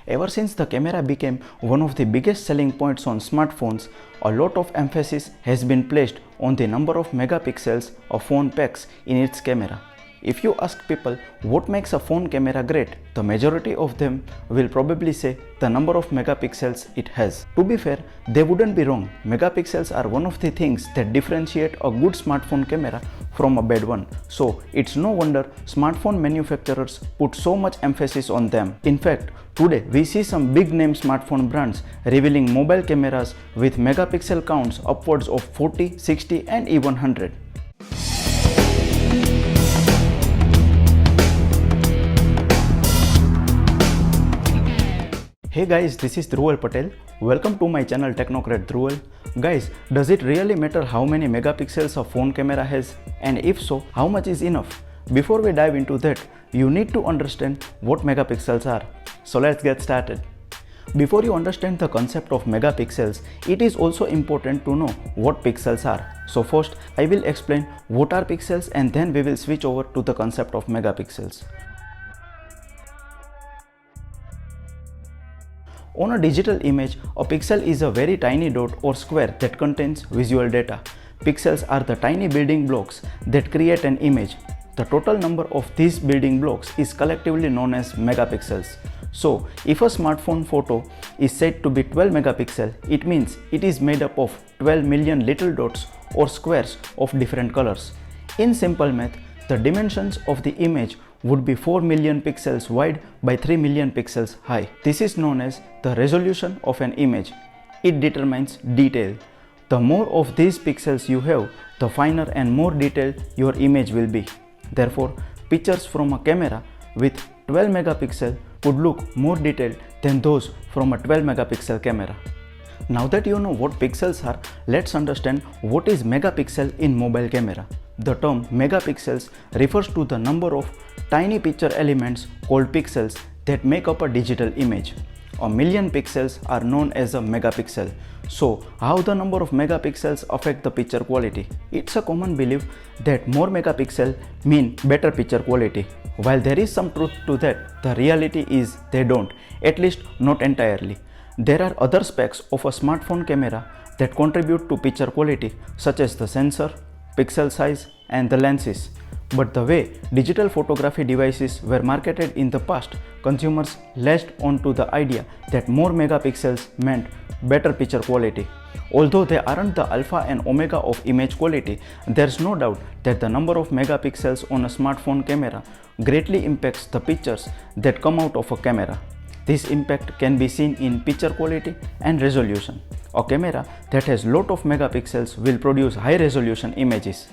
Ever since the camera became one of the biggest selling points on smartphones, a lot of emphasis has been placed on the number of megapixels a phone packs in its camera. If you ask people what makes a phone camera great, the majority of them will probably say the number of megapixels it has. To be fair, they wouldn't be wrong. Megapixels are one of the things that differentiate a good smartphone camera from a bad one. So it's no wonder smartphone manufacturers put so much emphasis on them. In fact, today we see some big name smartphone brands revealing mobile cameras with megapixel counts upwards of 40, 60 and even 100. Hey guys, this is Dhruval Patel. Welcome to my channel Technocrat Dhruval. Guys, does it really matter how many megapixels a phone camera has? And if so, how much is enough? Before we dive into that, you need to understand what megapixels are. So let's get started. Before you understand the concept of megapixels, it is also important to know what pixels are. So first, I will explain what are pixels and then we will switch over to the concept of megapixels. On a digital image, a pixel is a very tiny dot or square that contains visual data. Pixels are the tiny building blocks that create an image. The total number of these building blocks is collectively known as megapixels. So, if a smartphone photo is said to be 12 megapixel, it means it is made up of 12 million little dots or squares of different colors. In simple math, the dimensions of the image would be 4 million pixels wide by 3 million pixels high. This is known as the resolution of an image. It determines detail. The more of these pixels you have, the finer and more detailed your image will be. Therefore, pictures from a camera with 12 megapixel would look more detailed than those from a 12 megapixel camera. Now that you know what pixels are, let's understand what is megapixel in mobile camera. The term megapixels refers to the number of tiny picture elements called pixels that make up a digital image. A million pixels are known as a megapixel. So, how the number of megapixels affect the picture quality? It's a common belief that more megapixels mean better picture quality. While there is some truth to that, the reality is they don't, at least not entirely. There are other specs of a smartphone camera that contribute to picture quality, such as the sensor, pixel size and the lenses. But the way digital photography devices were marketed in the past, consumers latched onto the idea that more megapixels meant better picture quality. Although they aren't the alpha and omega of image quality, there's no doubt that the number of megapixels on a smartphone camera greatly impacts the pictures that come out of a camera. This impact can be seen in picture quality and resolution. A camera that has lot of megapixels will produce high resolution images.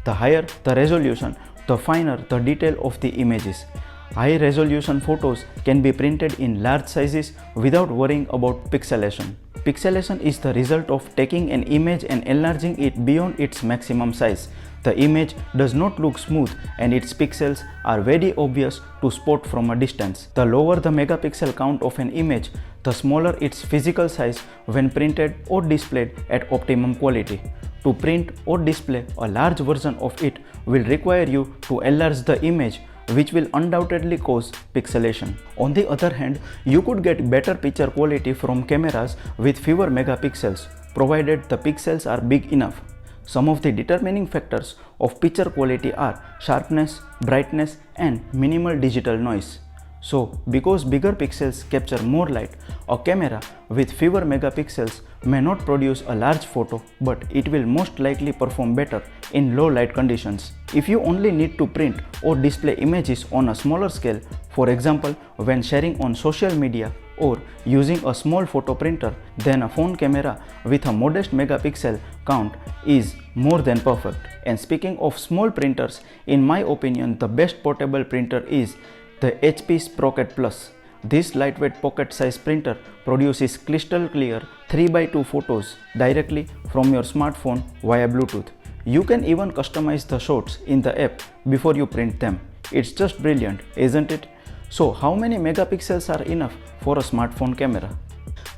The higher the resolution, the finer the detail of the images. High resolution photos can be printed in large sizes without worrying about pixelation. Pixelation is the result of taking an image and enlarging it beyond its maximum size. The image does not look smooth and its pixels are very obvious to spot from a distance. The lower the megapixel count of an image, the smaller its physical size when printed or displayed at optimum quality. To print or display a large version of it will require you to enlarge the image, which will undoubtedly cause pixelation. On the other hand, you could get better picture quality from cameras with fewer megapixels, provided the pixels are big enough. Some of the determining factors of picture quality are sharpness, brightness and minimal digital noise. So, because bigger pixels capture more light, a camera with fewer megapixels may not produce a large photo, but it will most likely perform better in low light conditions. If you only need to print or display images on a smaller scale, for example when sharing on social media or using a small photo printer, then a phone camera with a modest megapixel count is more than perfect. And speaking of small printers, in my opinion the best portable printer is the HP Sprocket Plus. This lightweight pocket-sized printer produces crystal clear 3x2 photos directly from your smartphone via Bluetooth. You can even customize the shots in the app before you print them. It's just brilliant, isn't it? So, how many megapixels are enough for a smartphone camera?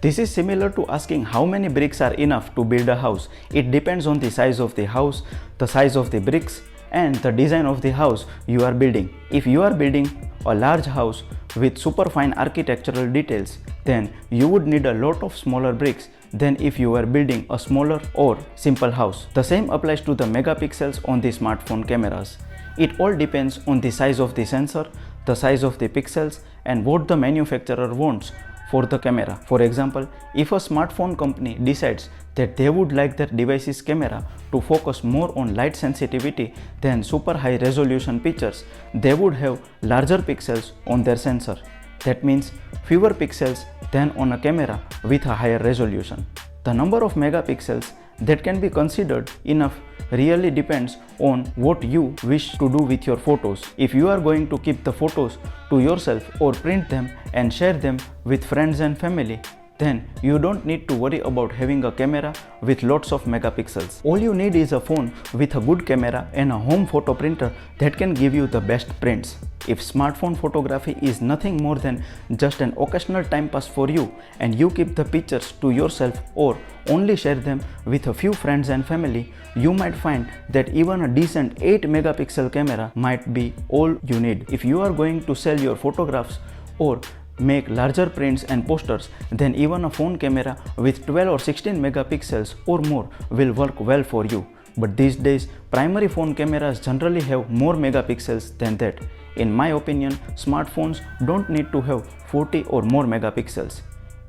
This is similar to asking how many bricks are enough to build a house. It depends on the size of the house, the size of the bricks, and the design of the house you are building. If you are building a large house with super fine architectural details, then you would need a lot of smaller bricks than if you were building a smaller or simple house. The same applies to the megapixels on the smartphone cameras. It all depends on the size of the sensor, the size of the pixels, and what the manufacturer wants for the camera. For example, if a smartphone company decides that they would like their device's camera to focus more on light sensitivity than super high resolution pictures, they would have larger pixels on their sensor. That means fewer pixels than on a camera with a higher resolution. The number of megapixels that can be considered enough really depends on what you wish to do with your photos. If you are going to keep the photos to yourself or print them and share them with friends and family, then you don't need to worry about having a camera with lots of megapixels. All you need is a phone with a good camera and a home photo printer that can give you the best prints. If smartphone photography is nothing more than just an occasional time pass for you, and you keep the pictures to yourself or only share them with a few friends and family, you might find that even a decent 8 megapixel camera might be all you need. If you are going to sell your photographs or make larger prints and posters, then even a phone camera with 12 or 16 megapixels or more will work well for you. But these days, primary phone cameras generally have more megapixels than that. In my opinion, smartphones don't need to have 40 or more megapixels.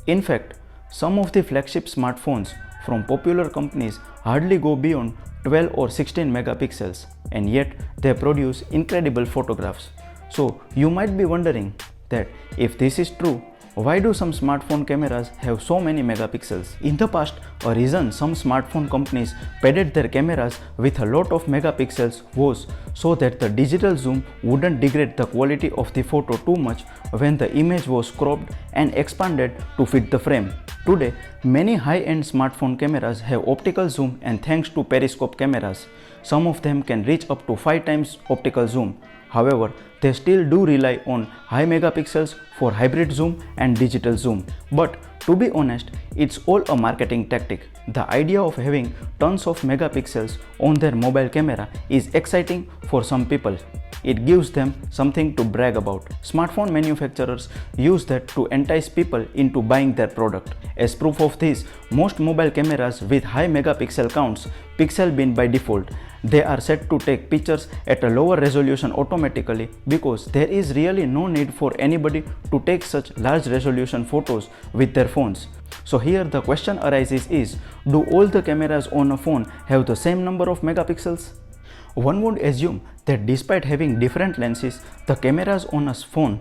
In fact, some of the flagship smartphones from popular companies hardly go beyond 12 or 16 megapixels, and yet they produce incredible photographs. So you might be wondering that if this is true, why do some smartphone cameras have so many megapixels? In the past, a reason some smartphone companies padded their cameras with a lot of megapixels was so that the digital zoom wouldn't degrade the quality of the photo too much when the image was cropped and expanded to fit the frame. Today, many high-end smartphone cameras have optical zoom, and thanks to periscope cameras, some of them can reach up to 5 times optical zoom. However, they still do rely on high megapixels for hybrid zoom and digital zoom. But to be honest, it's all a marketing tactic. The idea of having tons of megapixels on their mobile camera is exciting for some people. It gives them something to brag about. Smartphone manufacturers use that to entice people into buying their product. As proof of this, most mobile cameras with high megapixel counts pixel bin by default. They are set to take pictures at a lower resolution automatically because there is really no need for anybody to take such large resolution photos with their phones. So here the question arises is, do all the cameras on a phone have the same number of megapixels? One would assume that despite having different lenses, the cameras on a phone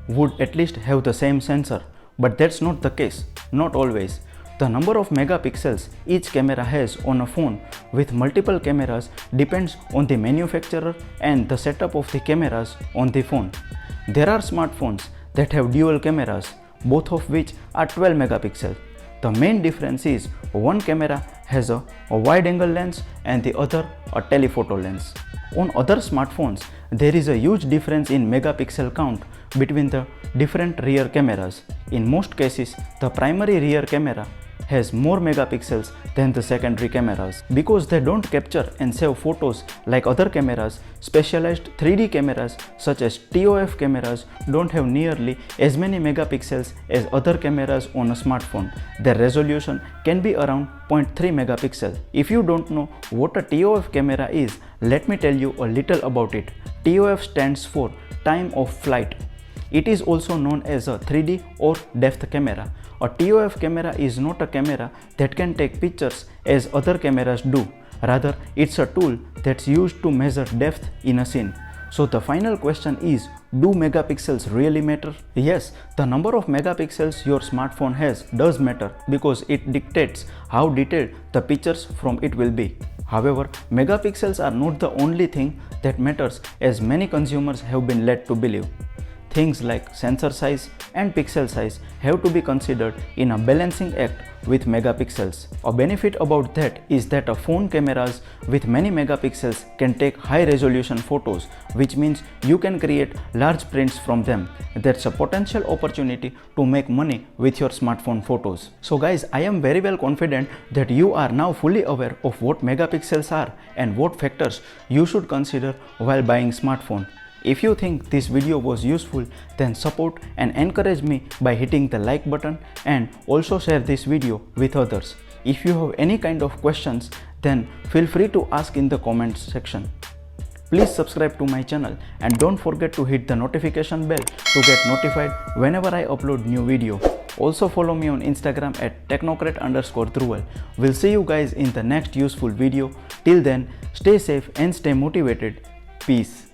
would at least have the same sensor, but that's not the case, not always. The number of megapixels each camera has on a phone with multiple cameras depends on the manufacturer and the setup of the cameras on the phone. There are smartphones that have dual cameras, both of which are 12 megapixels. The main difference is one camera has a wide-angle lens and the other a telephoto lens. On other smartphones, there is a huge difference in megapixel count between the different rear cameras. In most cases, the primary rear camera has more megapixels than the secondary cameras. Because they don't capture and save photos like other cameras, specialized 3D cameras such as TOF cameras don't have nearly as many megapixels as other cameras on a smartphone. Their resolution can be around 0.3 megapixel. If you don't know what a TOF camera is, let me tell you a little about it. TOF stands for time of flight. It is also known as a 3D or depth camera. A TOF camera is not a camera that can take pictures as other cameras do. Rather, it's a tool that's used to measure depth in a scene. So the final question is, do megapixels really matter? Yes, the number of megapixels your smartphone has does matter because it dictates how detailed the pictures from it will be. However, megapixels are not the only thing that matters as many consumers have been led to believe. things like sensor size and pixel size have to be considered in a balancing act with megapixels. A benefit about that is that a phone cameras with many megapixels can take high resolution photos, which means you can create large prints from them. That's a potential opportunity to make money with your smartphone photos. So guys, I am very well confident that you are now fully aware of what megapixels are and what factors you should consider while buying smartphone. If you think this video was useful, then support and encourage me by hitting the like button and also share this video with others. If you have any kind of questions, then feel free to ask in the comments section. Please subscribe to my channel and don't forget to hit the notification bell to get notified whenever I upload new video. Also follow me on Instagram at technocrat_Dhruval. We'll see you guys in the next useful video. Till then, stay safe and stay motivated. Peace.